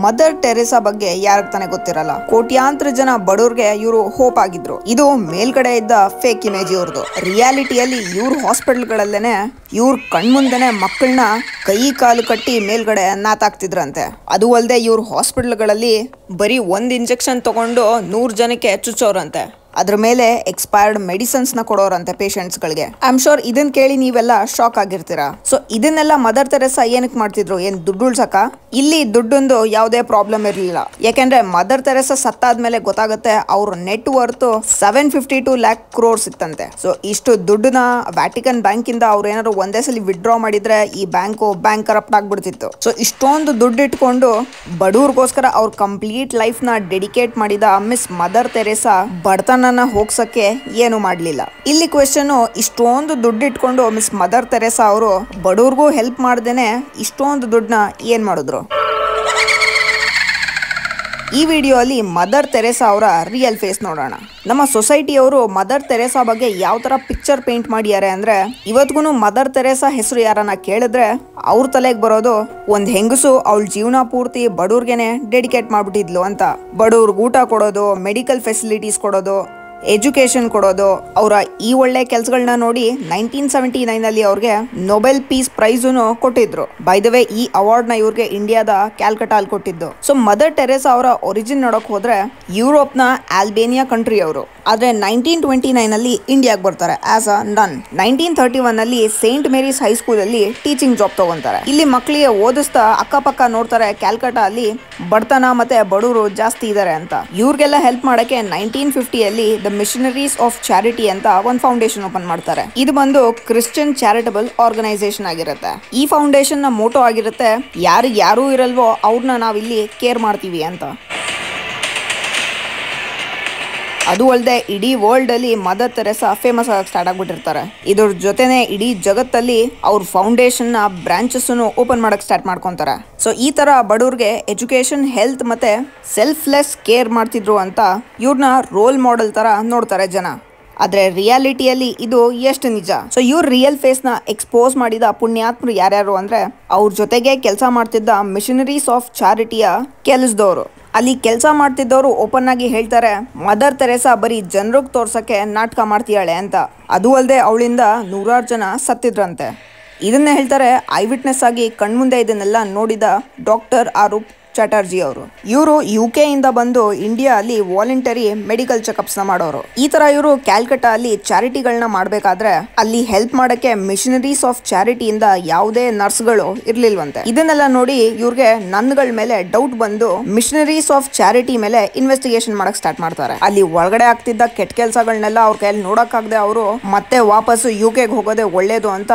Mother ಟೆರೇಸಾ ಬಗ್ಗೆ ಯಾರಿಗೆ ತಾನೇ ಗೊತ್ತಿರಲ್ಲ. ಕೋಟ್ಯಾಂತರ ಜನ ಬಡವ್ರಿಗೆ ಇವರು ಹೋಪ್ ಆಗಿದ್ರು. ಇದು ಮೇಲ್ಗಡೆ ಇದ್ದ ಫೇಕ್ ಇಮೇಜ್ ಇವ್ರದ್ದು. ರಿಯಾಲಿಟಿಯಲ್ಲಿ ಇವ್ರ ಹಾಸ್ಪಿಟಲ್ಗಳಲ್ಲೇನೆ ಇವ್ರ ಕಣ್ಮುಂದೆನೆ ಮಕ್ಕಳನ್ನ ಕೈ ಕಾಲು ಕಟ್ಟಿ ಮೇಲ್ಗಡೆ ನಾತಾಕ್ತಿದ್ರಂತೆ. ಅದು ಅಲ್ಲದೆ ಇವ್ರ ಹಾಸ್ಪಿಟಲ್ಗಳಲ್ಲಿ ಬರೀ 1 ಇಂಜೆಕ್ಷನ್ ತಗೊಂಡು 100 ಜನಕ್ಕೆ ಚುಚ್ಚೋರಂತೆ. ಅದ್ರ ಮೇಲೆ ಎಕ್ಸ್ಪೈರ್ಡ್ ಮೆಡಿಸಿನ್ಸ್ ನ ಕೊಡೋರಂತೆ ಪೇಷಂಟ್ಸ್ ಗಳಿಗೆ. ಐ ಆಮ್ ಶೋರ್ ಇದನ್ ಕೇಳಿ ನೀವೆಲ್ಲ ಶಾಕ್ ಆಗಿರ್ತೀರಾ. ಸೊ ಇದನ್ನೆಲ್ಲ ಮದರ್ ತೆರೇಸಾ ಏನಕ್ಕೆ ಮಾಡ್ತಿದ್ರು? ಏನ್ ದುಡ್ಡು ಉಳ್ಸಕ? ಇಲ್ಲಿ ದುಡ್ಡೊಂದು ಯಾವುದೇ ಪ್ರಾಬ್ಲಮ್ ಇರಲಿಲ್ಲ. ಯಾಕೆಂದ್ರೆ ಮದರ್ ತೆರೇಸಾ ಸತ್ತಾದ್ಮೇಲೆ ಗೊತ್ತಾಗುತ್ತೆ ಅವ್ರ ನೆಟ್ ವರ್ತ್ 752 lakh crores ಇತ್ತಂತೆ. ಸೊ ಇಷ್ಟು ದುಡ್ಡನ್ನ ವ್ಯಾಟಿಕನ್ ಬ್ಯಾಂಕ್ ಇಂದ ಅವ್ರು ಏನಾದ್ರು ಒಂದೇ ಸಲ ವಿಡ್ರಾ ಮಾಡಿದ್ರೆ ಈ ಬ್ಯಾಂಕ್ ಕರಪ್ಟ್ ಆಗ್ಬಿಡ್ತಿತ್ತು. ಸೊ ಇಷ್ಟೊಂದು ದುಡ್ಡು ಇಟ್ಕೊಂಡು ಬಡವ್ರಿಗೋಸ್ಕರ ಅವ್ರ ಕಂಪ್ಲೀಟ್ ಲೈಫ್ ನ ಡೆಡಿಕೇಟ್ ಮಾಡಿದ ಮಿಸ್ ಮದರ್ ತೆರೇಸಾ ಬಡತನ ಹೋಗ್ಸಕ್ಕೆ ಏನು ಮಾಡ್ಲಿಲ್ಲ. ಇಲ್ಲಿ ಕ್ವೆಶ್ಚನ್, ಇಷ್ಟೊಂದು ದುಡ್ಡು ಇಟ್ಕೊಂಡು ಮಿಸ್ ಮದರ್ ತೆರೇಸಾ ಅವರು ಬಡವ್ರಿಗೂ ಹೆಲ್ಪ್ ಮಾಡ್ದೇನೆ ಇಷ್ಟೊಂದು ದುಡ್ಡನ್ನ ಏನ್ ಮಾಡಿದ್ರು? ಈ ವಿಡಿಯೋ ಅಲ್ಲಿ ಮದರ್ ತೆರೇಸಾ ಅವರ ರಿಯಲ್ ಫೇಸ್ ನೋಡೋಣ. ನಮ್ಮ ಸೊಸೈಟಿಯವರು ಮದರ್ ತೆರೇಸಾ ಬಗ್ಗೆ ಯಾವ ತರ ಪಿಕ್ಚರ್ ಪೇಂಟ್ ಮಾಡಿದ್ದಾರೆ ಅಂದ್ರೆ, ಇವತ್ಗೂ ಮದರ್ ತೆರೇಸಾ ಹೆಸರು ಯಾರನ್ನ ಕೇಳಿದ್ರೆ ಅವ್ರ ತಲೆಗೆ ಬರೋದು ಒಂದ್ ಹೆಂಗಸು ಅವಳ ಜೀವನ ಪೂರ್ತಿ ಬಡವ್ರಿಗೆನೆ ಡೆಡಿಕೇಟ್ ಮಾಡ್ಬಿಟ್ಟಿದ್ಲು ಅಂತ. ಬಡವ್ರಿಗೆ ಊಟ ಕೊಡೋದು, ಮೆಡಿಕಲ್ ಫೆಸಿಲಿಟೀಸ್ ಕೊಡೋದು, ಎಜುಕೇಶನ್ ಕೊಡೋದು. ಅವರ ಈ ಒಳ್ಳೆ ಕೆಲಸಗಳನ್ನ ನೋಡಿ 1979 ಅಲ್ಲಿ ಅವ್ರಿಗೆ ನೊಬೆಲ್ ಪೀಸ್ ಪ್ರೈಸನ್ನು ಕೊಟ್ಟಿದ್ರು. ಬೈ ದ ವೇ ಈ ಅವಾರ್ಡ್ ನ ಇವ್ರಿಗೆ ಇಂಡಿಯಾದ ಕ್ಯಾಲ್ಕಟಾ ಅಲ್ಲಿ ಕೊಟ್ಟಿದ್ದು. ಸೊ ಮದರ್ ಟೆರೇಸಾ ಅವರ ಒರಿಜಿನ್ ನೋಡಕ್ ಹೋದ್ರೆ ಯುರೋಪ್ ನ ಆಲ್ಬೇನಿಯಾ ಕಂಟ್ರಿ ಅವರು. ಆದ್ರೆ 1929 ಅಲ್ಲಿ ಇಂಡಿಯಾಗೆ ಬರ್ತಾರೆ ಆಸ್ ಅ ನನ್. 1931 ಅಲ್ಲಿ ಸೇಂಟ್ ಮೇರೀಸ್ ಹೈಸ್ಕೂಲ್ ಅಲ್ಲಿ ಟೀಚಿಂಗ್ ಜಾಬ್ ತಗೊಂತಾರೆ. ಇಲ್ಲಿ ಮಕ್ಕಳಿಗೆ ಓದಿಸ್ತಾ ಅಕ್ಕಪಕ್ಕ ನೋಡ್ತಾರೆ ಕ್ಯಾಲ್ಕಟಾ ಅಲ್ಲಿ ಬಡತನ ಮತ್ತೆ ಬಡವರು ಜಾಸ್ತಿ ಇದಾರೆ ಅಂತ. ಇವ್ರಿಗೆಲ್ಲ ಹೆಲ್ಪ್ ಮಾಡಕ್ಕೆ 1950 ಅಲ್ಲಿ ದ ಮಿಷನರೀಸ್ ಆಫ್ ಚಾರಿಟಿ ಅಂತ ಒಂದು ಫೌಂಡೇಶನ್ ಓಪನ್ ಮಾಡ್ತಾರೆ. ಇದು ಬಂದು ಕ್ರಿಶ್ಚಿಯನ್ ಚಾರಿಟಬಲ್ ಆರ್ಗನೈಸೇಷನ್ ಆಗಿರುತ್ತೆ. ಈ ಫೌಂಡೇಶನ್ ನ ಮೋಟೋ ಆಗಿರುತ್ತೆ, ಯಾರು ಇರಲ್ವೋ ಅವ್ರನ್ನ ನಾವಿಲ್ಲಿ ಕೇರ್ ಮಾಡ್ತೀವಿ ಅಂತ. ಅದು ಅಲ್ಲದೆ ಇಡೀ ವರ್ಲ್ಡ್ ಅಲ್ಲಿ ಮದರ್ ತೆರೇಸಾ ಫೇಮಸ್ ಆಗಕ್ಕೆ ಸ್ಟಾರ್ಟ್ ಆಗ್ಬಿಟ್ಟಿರ್ತಾರೆ. ಇದ್ರ ಜೊತೆನೆ ಇಡೀ ಜಗತ್ತಲ್ಲಿ ಅವ್ರ ಫೌಂಡೇಶನ್ ನ ಬ್ರಾಂಚಸ್ ಓಪನ್ ಮಾಡಕ್ ಸ್ಟಾರ್ಟ್ ಮಾಡ್ಕೊಂತಾರೆ. ಸೊ ಈ ತರ ಬಡವ್ರಿಗೆ ಎಜುಕೇಶನ್, ಹೆಲ್ತ್ ಮತ್ತೆ ಸೆಲ್ಫ್ಲೆಸ್ ಕೇರ್ ಮಾಡ್ತಿದ್ರು ಅಂತ ಇವ್ರನ್ನ ರೋಲ್ ಮಾಡೆಲ್ ತರ ನೋಡ್ತಾರೆ ಜನ. ಆದ್ರೆ ರಿಯಾಲಿಟಿಯಲ್ಲಿ ಇದು ಎಷ್ಟು ನಿಜ? ಸೊ ಇವ್ರ ರಿಯಲ್ ಫೇಸ್ ನ ಎಕ್ಸ್ಪೋಸ್ ಮಾಡಿದ ಪುಣ್ಯಾತ್ಮರು ಯಾರ್ಯಾರು ಅಂದ್ರೆ, ಅವ್ರ ಜೊತೆಗೆ ಕೆಲಸ ಮಾಡ್ತಿದ್ದ ಮಿಷನರೀಸ್ ಆಫ್ ಚಾರಿಟಿಯ ಕೆಲಸದವರು. ಅಲ್ಲಿ ಕೆಲಸ ಮಾಡ್ತಿದ್ದವರು ಓಪನ್ ಆಗಿ ಹೇಳ್ತಾರೆ, ಮದರ್ ತೆರೇಸಾ ಬರೀ ಜನರಿಗೆ ತೋರ್ಸಕ್ಕೆ ನಾಟಕ ಮಾಡ್ತೀಯಾಳೆ ಅಂತ. ಅದು ಅಲ್ಲದೆ ಅವಳಿಂದ 100 ಜನ ಸತ್ತಿದ್ರಂತೆ. ಇದನ್ನೇ ಹೇಳ್ತಾರೆ ಐ ವಿಟ್ನೆಸ್ ಆಗಿ ಕಣ್ಮುಂದೆ ಇದನ್ನೆಲ್ಲ ನೋಡಿದ ಡಾಕ್ಟರ್ ಆರೂಪ್ ಚಟರ್ಜಿ ಅವರು. ಇವರು UK ಇಂದ ಬಂದು ಇಂಡಿಯಾ ಅಲ್ಲಿ ವಾಲಂಟರಿ ಮೆಡಿಕಲ್ ಚೆಕಪ್ಸ್ ನ ಮಾಡೋರು. ಈ ತರ ಇವರು ಕ್ಯಾಲ್ಕಟಾ ಅಲ್ಲಿ ಚಾರಿಟಿಗಳನ್ನ ಮಾಡ್ಬೇಕಾದ್ರೆ ಅಲ್ಲಿ ಹೆಲ್ಪ್ ಮಾಡಕ್ಕೆ ಮಿಷನರೀಸ್ ಆಫ್ ಚಾರಿಟಿ ಇಂದ ಯಾವುದೇ ನರ್ಸ್ಗಳು ಇರ್ಲಿಲ್ವಂತೆ. ಇದನ್ನೆಲ್ಲ ನೋಡಿ ಇವ್ರಿಗೆ ನನ್ಗಳ ಮೇಲೆ ಡೌಟ್ ಬಂದು ಮಿಷನರೀಸ್ ಆಫ್ ಚಾರಿಟಿ ಮೇಲೆ ಇನ್ವೆಸ್ಟಿಗೇಷನ್ ಮಾಡಕ್ ಸ್ಟಾರ್ಟ್ ಮಾಡ್ತಾರೆ. ಅಲ್ಲಿ ಒಳಗಡೆ ಆಗ್ತಿದ್ದ ಕೆಟ್ಟ ಕೆಲಸಗಳನ್ನೆಲ್ಲ ಅವ್ರ ಕೈಯಲ್ಲಿ ನೋಡಕ್ಕಾಗದೆ ಅವರು ಮತ್ತೆ ವಾಪಸ್ UK ಹೋಗೋದೇ ಒಳ್ಳೇದು ಅಂತ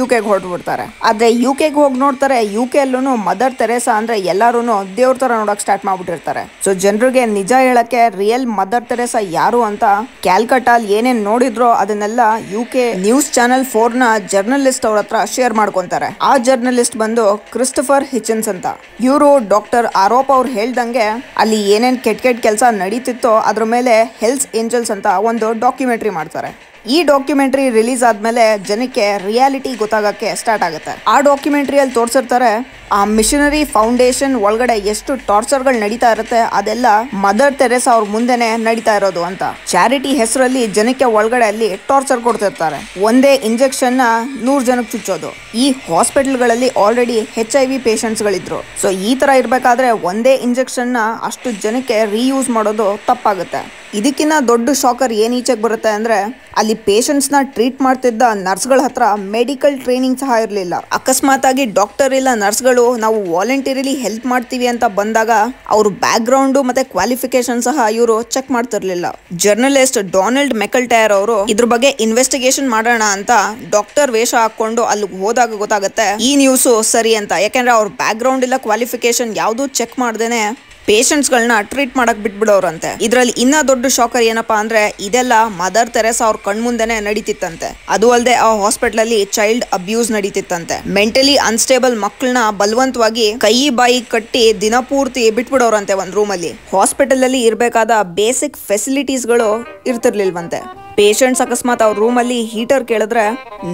UK ಹೊರಟ್ಬಿಡ್ತಾರೆ. ಆದ್ರೆ UK ಹೋಗಿ ನೋಡ್ತಾರೆ, UK ಅಲ್ಲೂ ಮದರ್ ತೆರೇಸಾ ಅಂದ್ರೆ ಎಲ್ಲಾರು ದೇವ್ರ ತರ ನೋಡಕ್ ಸ್ಟಾರ್ಟ್ ಮಾಡ್ಬಿಟ್ಟಿರ್ತಾರೆ. ಸೊ ಜನರಿಗೆ ನಿಜ ಹೇಳಕ್ಕೆ ರಿಯಲ್ ಮದರ್ ತೆರೇಸಾ ಯಾರು ಅಂತ ಕ್ಯಾಲ್ಕಟಾ ಏನೇನ್ ನೋಡಿದ್ರೋ ಅದನ್ನೆಲ್ಲ UK ನ್ಯೂಸ್ ಚಾನೆಲ್ 4 ನ ಜರ್ನಲಿಸ್ಟ್ ಅವ್ರ ಹತ್ರ ಶೇರ್ ಮಾಡ್ಕೊಂತಾರೆ. ಆ ಜರ್ನಲಿಸ್ಟ್ ಬಂದು ಕ್ರಿಸ್ಟೋಫರ್ ಹಿಚನ್ಸ್ ಅಂತ. ಇವರು ಡಾಕ್ಟರ್ ಆರೋಪ್ ಅವ್ರು ಹೇಳ್ದಂಗೆ ಅಲ್ಲಿ ಏನೇನ್ ಕೆಟ್ಟ ಕೆಲಸ ನಡೀತಿತ್ತೋ ಅದ್ರ ಮೇಲೆ ಹೆಲ್ತ್ ಏಂಜಲ್ಸ್ ಅಂತ ಒಂದು ಡಾಕ್ಯುಮೆಂಟ್ರಿ ಮಾಡ್ತಾರೆ. ಈ ಡಾಕ್ಯುಮೆಂಟ್ರಿ ರಿಲೀಸ್ ಆದ್ಮೇಲೆ ಜನಕ್ಕೆ ರಿಯಾಲಿಟಿ ಗೊತ್ತಾಗಕ್ಕೆ ಸ್ಟಾರ್ಟ್ ಆಗುತ್ತೆ. ಆ ಡಾಕ್ಯುಮೆಂಟ್ರಿಯಲ್ಲಿ ತೋರಿಸಿರ್ತಾರೆ ಆ ಮಿಷನರಿ ಫೌಂಡೇಶನ್ ಒಳಗಡೆ ಎಷ್ಟು ಟಾರ್ಚರ್ಗಳು ನಡೀತಾ ಇರುತ್ತೆ, ಅದೆಲ್ಲ ಮದರ್ ತೆರೇಸಾ ಅವ್ರ ಮುಂದೆನೆ ನಡೀತಾ ಇರೋದು ಅಂತ. ಚಾರಿಟಿ ಹೆಸರಲ್ಲಿ ಜನಕ್ಕೆ ಒಳಗಡೆ ಅಲ್ಲಿ ಟಾರ್ಚರ್ ಕೊಡ್ತಿರ್ತಾರೆ. ಒಂದೇ ಇಂಜೆಕ್ಷನ್ ನ 100 ಜನಕ್ಕೆ ಚುಚ್ಚೋದು. ಈ ಹಾಸ್ಪಿಟಲ್ಗಳಲ್ಲಿ ಆಲ್ರೆಡಿ HIV ಪೇಷಂಟ್ಸ್ ಗಳಿದ್ರು. ಸೊ ಈ ತರ ಇರ್ಬೇಕಾದ್ರೆ ಒಂದೇ ಇಂಜೆಕ್ಷನ್ ನ ಅಷ್ಟು ಜನಕ್ಕೆ ರೀಯೂಸ್ ಮಾಡೋದು ತಪ್ಪಾಗುತ್ತೆ. ಇದಕ್ಕಿಂತ ದೊಡ್ಡ ಶಾಕರ್ ಏನ್ ಈಚೆಗೆ ಬರುತ್ತೆ ಅಂದ್ರೆ, ಅಲ್ಲಿ ಪೇಷಂಟ್ಸ್ ನ ಟ್ರೀಟ್ ಮಾಡ್ತಿದ್ದ ನರ್ಸ್ಗಳ ಹತ್ರ ಮೆಡಿಕಲ್ ಟ್ರೈನಿಂಗ್ ಸಹ ಇರಲಿಲ್ಲ. ಅಕಸ್ಮಾತ್ ಆಗಿ ಡಾಕ್ಟರ್ ಇಲ್ಲ ನರ್ಸ್ಗಳು ನಾವು ವಾಲಂಟಿಯರ್ಲಿ ಹೆಲ್ಪ್ ಮಾಡ್ತೀವಿ ಅಂತ ಬಂದಾಗ ಅವ್ರ ಬ್ಯಾಕ್ ಗ್ರೌಂಡ್ ಮತ್ತೆ ಕ್ವಾಲಿಫಿಕೇಶನ್ ಸಹ ಇವರು ಚೆಕ್ ಮಾಡ್ತಿರ್ಲಿಲ್ಲ. ಜರ್ನಲಿಸ್ಟ್ ಡೊನಾಲ್ಡ್ ಮೆಕಲ್ಟೈರ್ ಅವರು ಇದ್ರ ಬಗ್ಗೆ ಇನ್ವೆಸ್ಟಿಗೇಷನ್ ಮಾಡೋಣ ಅಂತ ಡಾಕ್ಟರ್ ವೇಷ ಹಾಕೊಂಡು ಅಲ್ಲಿ ಹೋದಾಗ ಗೊತ್ತಾಗುತ್ತೆ ಈ ನ್ಯೂಸ್ ಸರಿ ಅಂತ. ಯಾಕಂದ್ರೆ ಅವ್ರ ಬ್ಯಾಕ್ ಗ್ರೌಂಡ್ ಇಲ್ಲ ಕ್ವಾಲಿಫಿಕೇಶನ್ ಯಾವ್ದು ಚೆಕ್ ಮಾಡ್ದೇನೆ ಪೇಷಂಟ್ಸ್ ಗಳನ್ನ ಟ್ರೀಟ್ ಮಾಡಕ್ ಬಿಟ್ಬಿಡೋರಂತೆ. ಇದ್ರಲ್ಲಿ ಇನ್ನ ದೊಡ್ಡ ಶಾಕರ್ ಏನಪ್ಪಾ ಅಂದ್ರೆ, ಇದೆಲ್ಲ ಮದರ್ ತೆರೇಸಾ ಅವ್ರ ಕಣ್ಮುಂದೆನೆ ನಡೀತಿತ್ತಂತೆ. ಅದು ಅಲ್ಲದೆ ಆ ಹಾಸ್ಪಿಟಲ್ ಅಲ್ಲಿ ಚೈಲ್ಡ್ ಅಬ್ಯೂಸ್ ನಡೀತಿತ್ತಂತೆ. ಮೆಂಟಲಿ ಅನ್ಸ್ಟೇಬಲ್ ಮಕ್ಕಳನ್ನ ಬಲವಂತವಾಗಿ ಕೈ ಬಾಯಿ ಕಟ್ಟಿ ದಿನಪೂರ್ತಿ ಬಿಟ್ಬಿಡೋರಂತೆ ಒಂದ್ ರೂಮ್ ಅಲ್ಲಿ. ಹಾಸ್ಪಿಟಲ್ ಅಲ್ಲಿ ಇರ್ಬೇಕಾದ ಬೇಸಿಕ್ ಫೆಸಿಲಿಟೀಸ್ ಗಳು ಇರ್ತಿರ್ಲಿಲ್ವಂತೆ. ಪೇಷಂಟ್ಸ್ ಅಕಸ್ಮಾತ್ ಅವ್ರ ರೂಮಲ್ಲಿ ಹೀಟರ್ ಕೇಳಿದ್ರೆ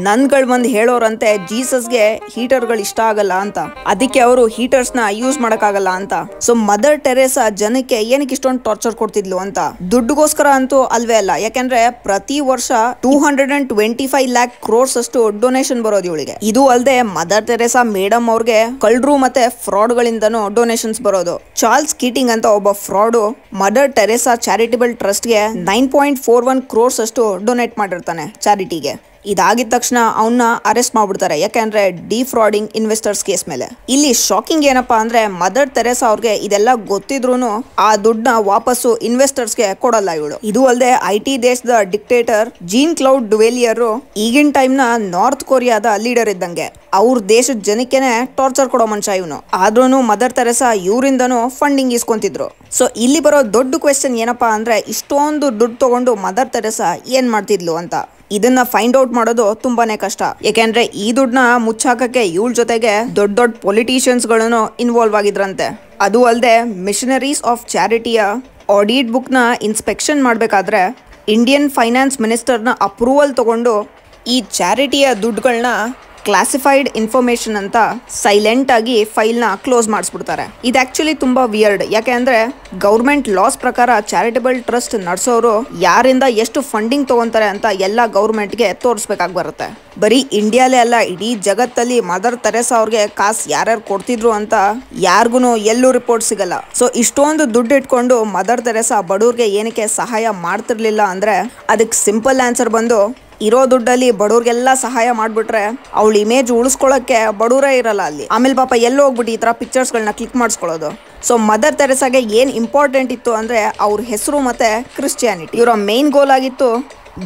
ನನ್ಗಳು ಬಂದು ಹೇಳೋರಂತೆ ಜೀಸಸ್ಗೆ ಹೀಟರ್ಗಳು ಇಷ್ಟ ಆಗಲ್ಲ ಅಂತ, ಅದಕ್ಕೆ ಅವರು ಹೀಟರ್ಸ್ ನ ಯೂಸ್ ಮಾಡಕ್ಕಾಗಲ್ಲ ಅಂತ. ಸೊ ಮದರ್ ಟೆರೇಸಾ ಜನಕ್ಕೆ ಏನಕ್ಕೆ ಇಷ್ಟೊಂದು ಟಾರ್ಚರ್ ಕೊಡ್ತಿದ್ಲು ಅಂತ ದುಡ್ಡುಗೋಸ್ಕರ ಅಂತೂ ಅಲ್ವೇ ಅಲ್ಲ. ಯಾಕಂದ್ರೆ ಪ್ರತಿ ವರ್ಷ 225 lakh crores ಅಷ್ಟು ಡೊನೇಷನ್ ಬರೋದು ಇವಳಿಗೆ. ಇದು ಅಲ್ಲದೆ ಮದರ್ ಟೆರೇಸಾ ಮೇಡಮ್ ಅವ್ರಿಗೆ ಕಳ್ಳರು ಮತ್ತೆ ಫ್ರಾಡ್ ಗಳಿಂದನೂ ಡೊನೇಷನ್ಸ್ ಬರೋದು. ಚಾರ್ಲ್ಸ್ ಕೀಟಿಂಗ್ ಅಂತ ಒಬ್ಬ ಫ್ರಾಡ್ ಮದರ್ ಟೆರೇಸಾ ಚಾರಿಟಬಲ್ ಟ್ರಸ್ಟ್ ಗೆ 9.41 crores ಅಷ್ಟು ಡೊನೇಟ್ ಮಾಡಿರ್ತಾನೆ ಚಾರಿಟಿಗೆ. ಇದಾಗಿದ ತಕ್ಷಣ ಅವನ್ನ ಅರೆಸ್ಟ್ ಮಾಡ್ಬಿಡ್ತಾರೆ, ಯಾಕಂದ್ರೆ ಡಿಫ್ರಾಡಿಂಗ್ ಇನ್ವೆಸ್ಟರ್ಸ್ ಕೇಸ್ ಮೇಲೆ. ಇಲ್ಲಿ ಶಾಕಿಂಗ್ ಏನಪ್ಪಾ ಅಂದ್ರೆ ಮದರ್ ತೆರೇಸಾ ಅವ್ರಿಗೆ ಇದೆಲ್ಲ ಗೊತ್ತಿದ್ರೂನು ಆ ದುಡ್ಡನ್ನ ವಾಪಸ್ಸು ಇನ್ವೆಸ್ಟರ್ಸ್ಗೆ ಕೊಡಲ್ಲ ಇವಳು. ಇದು ಅಲ್ಲದೆ IT ದೇಶದ ಡಿಕ್ಟೇಟರ್ ಜೀನ್ ಕ್ಲೌಡ್ ಡುವೇಲಿಯರ್ ಈಗಿನ ಟೈಮ್ ನ ನಾರ್ತ್ ಕೊರಿಯಾದ ಲೀಡರ್ ಇದ್ದಂಗೆ. ಅವ್ರ ದೇಶದ ಜನಕ್ಕೆನೆ ಟಾರ್ಚರ್ ಕೊಡೋ ಮನುಷ್ಯ ಇವನು. ಆದ್ರೂ ಮದರ್ ತೆರೇಸಾ ಇವರಿಂದನೂ ಫಂಡಿಂಗ್ ಇಸ್ಕೊಂತಿದ್ರು. ಸೊ ಇಲ್ಲಿ ಬರೋ ದೊಡ್ಡ ಕ್ವೆಶ್ಚನ್ ಏನಪ್ಪಾ ಅಂದ್ರೆ ಇಷ್ಟೊಂದು ದುಡ್ಡು ತಗೊಂಡು ಮದರ್ ತೆರೇಸಾ ಏನ್ ಮಾಡ್ತಿದ್ಲು ಅಂತ. ಇದನ್ನ ಫೈಂಡ್ ಔಟ್ ಮಾಡೋದು ತುಂಬಾನೇ ಕಷ್ಟ, ಯಾಕೆಂದ್ರೆ ಈ ದುಡ್ಡನ್ನ ಮುಚ್ಚಾಕಕ್ಕೆ ಇವಳ ಜೊತೆಗೆ ದೊಡ್ಡ ದೊಡ್ಡ ಪೊಲಿಟಿಷಿಯನ್ಸ್ ಗಳನ್ನು ಇನ್ವಾಲ್ವ್ ಆಗಿದ್ರಂತೆ. ಅದು ಅಲ್ಲದೆ ಮಿಷನರೀಸ್ ಆಫ್ ಚಾರಿಟಿಯ ಆಡಿಟ್ ಬುಕ್ ನ ಇನ್ಸ್ಪೆಕ್ಷನ್ ಮಾಡ್ಬೇಕಾದ್ರೆ ಇಂಡಿಯನ್ ಫೈನಾನ್ಸ್ ಮಿನಿಸ್ಟರ್ನ ಅಪ್ರೂವಲ್ ತಗೊಂಡು ಈ ಚಾರಿಟಿಯ ದುಡ್ಡುಗಳನ್ನ ಕ್ಲಾಸಿಫೈಡ್ ಇನ್ಫಾರ್ಮೇಶನ್ ಅಂತ ಸೈಲೆಂಟ್ ಆಗಿ ಫೈಲ್ ನ ಕ್ಲೋಸ್ ಮಾಡಿಸ್ಬಿಡ್ತಾರೆ. ಇದು ಆಕ್ಚುಲಿ ತುಂಬಾ ವಿಯರ್ಡ್, ಯಾಕೆ ಅಂದ್ರೆ ಗೌರ್ಮೆಂಟ್ ಲಾಸ್ ಪ್ರಕಾರ ಚಾರಿಟಬಲ್ ಟ್ರಸ್ಟ್ ನಡೆಸೋರು ಯಾರಿಂದ ಎಷ್ಟು ಫಂಡಿಂಗ್ ತಗೊಂತಾರೆ ಅಂತ ಎಲ್ಲ ಗೌರ್ಮೆಂಟ್ಗೆ ತೋರಿಸ್ಬೇಕಾಗಿ ಬರುತ್ತೆ. ಬರೀ ಇಂಡಿಯಾಲೇ ಅಲ್ಲ, ಇಡೀ ಜಗತ್ತಲ್ಲಿ ಮದರ್ ತೆರೇಸಾ ಅವ್ರಿಗೆ ಕಾಸು ಯಾರ್ಯಾರು ಕೊಡ್ತಿದ್ರು ಅಂತ ಯಾರಿಗೂ ಎಲ್ಲೂ ರಿಪೋರ್ಟ್ ಸಿಗಲ್ಲ. ಸೊ ಇಷ್ಟೊಂದು ದುಡ್ಡು ಇಟ್ಕೊಂಡು ಮದರ್ ತೆರೇಸಾ ಬಡವ್ರಿಗೆ ಏನಕ್ಕೆ ಸಹಾಯ ಮಾಡ್ತಿರ್ಲಿಲ್ಲ ಅಂದ್ರೆ ಅದಕ್ಕೆ ಸಿಂಪಲ್ ಆನ್ಸರ್ ಬಂದು ಇರೋ ದುಡ್ಡಲ್ಲಿ ಬಡವ್ರಿಗೆಲ್ಲ ಸಹಾಯ ಮಾಡ್ಬಿಟ್ರೆ ಅವಳ ಇಮೇಜ್ ಉಳಿಸ್ಕೊಳ್ಳೋಕೆ ಬಡವರೇ ಇರಲ್ಲ ಅಲ್ಲಿ. ಆಮೇಲೆ ಪಾಪ ಎಲ್ಲೋ ಹೋಗ್ಬಿಟ್ಟು ಈ ತರ ಪಿಕ್ಚರ್ಸ್ಗಳನ್ನ ಕ್ಲಿಕ್ ಮಾಡಿಸ್ಕೊಳ್ಳೋದು. ಸೊ ಮದರ್ ತೆರೇಸಾಗೆ ಏನ್ ಇಂಪಾರ್ಟೆಂಟ್ ಇತ್ತು ಅಂದ್ರೆ ಅವ್ರ ಹೆಸರು ಮತ್ತೆ ಕ್ರಿಶ್ಚಿಯಾನಿಟಿ. ಇವರ ಮೇನ್ ಗೋಲ್ ಆಗಿತ್ತು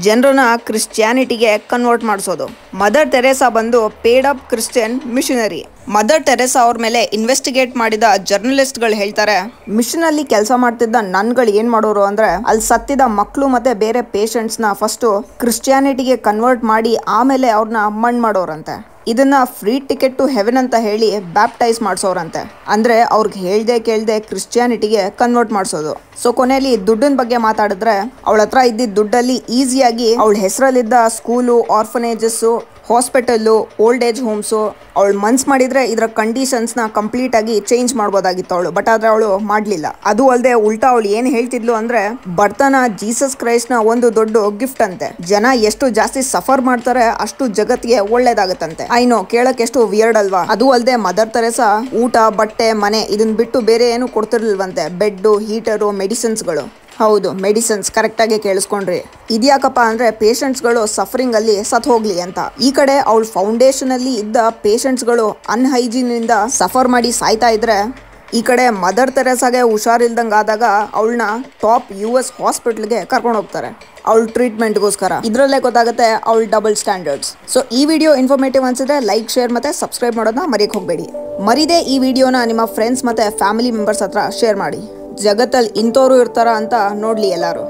ಜನರನ್ನ ಕ್ರಿಶ್ಚಿಯಾನಿಟಿಗೆ ಕನ್ವರ್ಟ್ ಮಾಡಿಸೋದು. ಮದರ್ ತೆರೇಸಾ ಬಂದು paid up Christian missionary. Mother Teresa ಅವ್ರ ಮೇಲೆ ಇನ್ವೆಸ್ಟಿಗೇಟ್ ಮಾಡಿದ ಜರ್ನಲಿಸ್ಟ್ಗಳು ಹೇಳ್ತಾರೆ, ಮಿಷನ್ ಅಲ್ಲಿ ಕೆಲಸ ಮಾಡ್ತಿದ್ದ ನನ್ಗಳು ಏನ್ ಮಾಡೋರು ಅಂದ್ರೆ ಅಲ್ಲಿ ಸತ್ತಿದ ಮಕ್ಕಳು ಮತ್ತೆ ಬೇರೆ ಪೇಷಂಟ್ಸ್ ನ ಫಸ್ಟ್ ಕ್ರಿಶ್ಚಿಯಾನಿಟಿಗೆ ಕನ್ವರ್ಟ್ ಮಾಡಿ ಆಮೇಲೆ ಅವ್ರನ್ನ ಮಣ್ಣು ಮಾಡೋರಂತೆ. ಇದನ್ನ ಫ್ರೀ ಟಿಕೆಟ್ ಟು ಹೆವೆನ್ ಅಂತ ಹೇಳಿ ಬ್ಯಾಪ್ಟೈಸ್ ಮಾಡಿಸೋರಂತೆ. ಅಂದ್ರೆ ಅವ್ರಿಗೆ ಹೇಳ್ದೆ ಕೇಳ್ದೆ ಕ್ರಿಶ್ಚಿಯಾನಿಟಿಗೆ ಕನ್ವರ್ಟ್ ಮಾಡಿಸೋದು. ಸೊ ಕೊನೆಯಲ್ಲಿ ದುಡ್ಡಿನ ಬಗ್ಗೆ ಮಾತಾಡಿದ್ರೆ ಅವಳ ಹತ್ರ ಇದ್ದಿದ್ದ ದುಡ್ಡಲ್ಲಿ ಈಸಿಯಾಗಿ ಅವಳ ಹೆಸರಲ್ಲಿದ್ದ school, ಆರ್ಫನೇಜಸ್, hospital, old age homes ಅವಳು ಮನ್ಸ್ ಮಾಡಿದ್ರೆ ಇದರ ಕಂಡೀಷನ್ಸ್ನ ಕಂಪ್ಲೀಟ್ ಆಗಿ ಚೇಂಜ್ ಮಾಡ್ಬೋದಾಗಿತ್ತು ಅವಳು. ಬಟ್ ಆದ್ರೆ ಅವಳು ಮಾಡಲಿಲ್ಲ. ಅದು ಅಲ್ಲದೆ ಉಲ್ಟಾ ಅವಳು ಏನು ಹೇಳ್ತಿದ್ಲು ಅಂದ್ರೆ ಬರ್ತನ ಜೀಸಸ್ ಕ್ರೈಸ್ಟ್ನ ಒಂದು ದೊಡ್ಡ ಗಿಫ್ಟ್ ಅಂತೆ. ಜನ ಎಷ್ಟು ಜಾಸ್ತಿ ಸಫರ್ ಮಾಡ್ತಾರೆ ಅಷ್ಟು ಜಗತ್ತಿಗೆ ಒಳ್ಳೇದಾಗತ್ತಂತೆ. ಐನೋ ಕೇಳಕ್ ಎಷ್ಟು ವಿಯರ್ಡ್ ಅಲ್ವಾ. ಅದು ಅಲ್ಲದೆ ಮದರ್ ತೆರೇಸಾ ಊಟ, ಬಟ್ಟೆ, ಮನೆ ಇದನ್ ಬಿಟ್ಟು ಬೇರೆ ಏನು ಕೊಡ್ತಿರ್ಲಿಲ್ವಂತೆ. Bed, heater, ಮೆಡಿಸಿನ್ಸ್ಗಳು. ಹೌದು, ಮೆಡಿಸಿನ್ಸ್ ಕರೆಕ್ಟ್ ಆಗಿ ಕೇಳಿಸ್ಕೊಂಡ್ರಿ. ಇದ್ಯಾಕಪ್ಪ ಅಂದ್ರೆ ಪೇಷಂಟ್ಸ್ಗಳು ಸಫರಿಂಗ್ ಅಲ್ಲಿ ಸತ್ ಹೋಗ್ಲಿ ಅಂತ. ಈ ಕಡೆ ಅವಳ ಫೌಂಡೇಶನ್ ಅಲ್ಲಿ ಇದ್ದ ಪೇಷಂಟ್ಸ್ಗಳು ಅನ್ಹೈಜೀನ್ ಇಂದ ಸಫರ್ ಮಾಡಿ ಸಾಯ್ತಾ ಇದ್ರೆ, ಈ ಕಡೆ ಮದರ್ ತೆರೇಸಾಗೆ ಹುಷಾರಿಲ್ದಂಗ ಆದಾಗ ಅವಳನ್ನ ಟಾಪ್ US ಹಾಸ್ಪಿಟಲ್ಗೆ ಕರ್ಕೊಂಡು ಹೋಗ್ತಾರೆ ಅವಳ ಟ್ರೀಟ್ಮೆಂಟ್ಗೋಸ್ಕರ. ಇದ್ರಲ್ಲೇ ಗೊತ್ತಾಗುತ್ತೆ ಅವಳ ಡಬಲ್ ಸ್ಟ್ಯಾಂಡರ್ಡ್ಸ್. ಸೊ ಈ ವಿಡಿಯೋ ಇನ್ಫಾರ್ಮೇಟಿವ್ ಅನ್ಸಿದ್ರೆ ಲೈಕ್, ಶೇರ್ ಮತ್ತೆ ಸಬ್ಸ್ಕ್ರೈಬ್ ಮಾಡೋದನ್ನ ಮರೆಯಕ್ಕೆ ಹೋಗಬೇಡಿ. ಮರಿದೇ ಈ ವಿಡಿಯೋನ ನಿಮ್ಮ ಫ್ರೆಂಡ್ಸ್ ಮತ್ತೆ ಫ್ಯಾಮಿಲಿ ಮೆಂಬರ್ಸ್ ಹತ್ರ ಶೇರ್ ಮಾಡಿ. ಜಗತ್ತಲ್ಲಿ ಇಂಥವ್ರು ಇರ್ತಾರ ಅಂತ ನೋಡ್ಲಿ ಎಲ್ಲಾರು.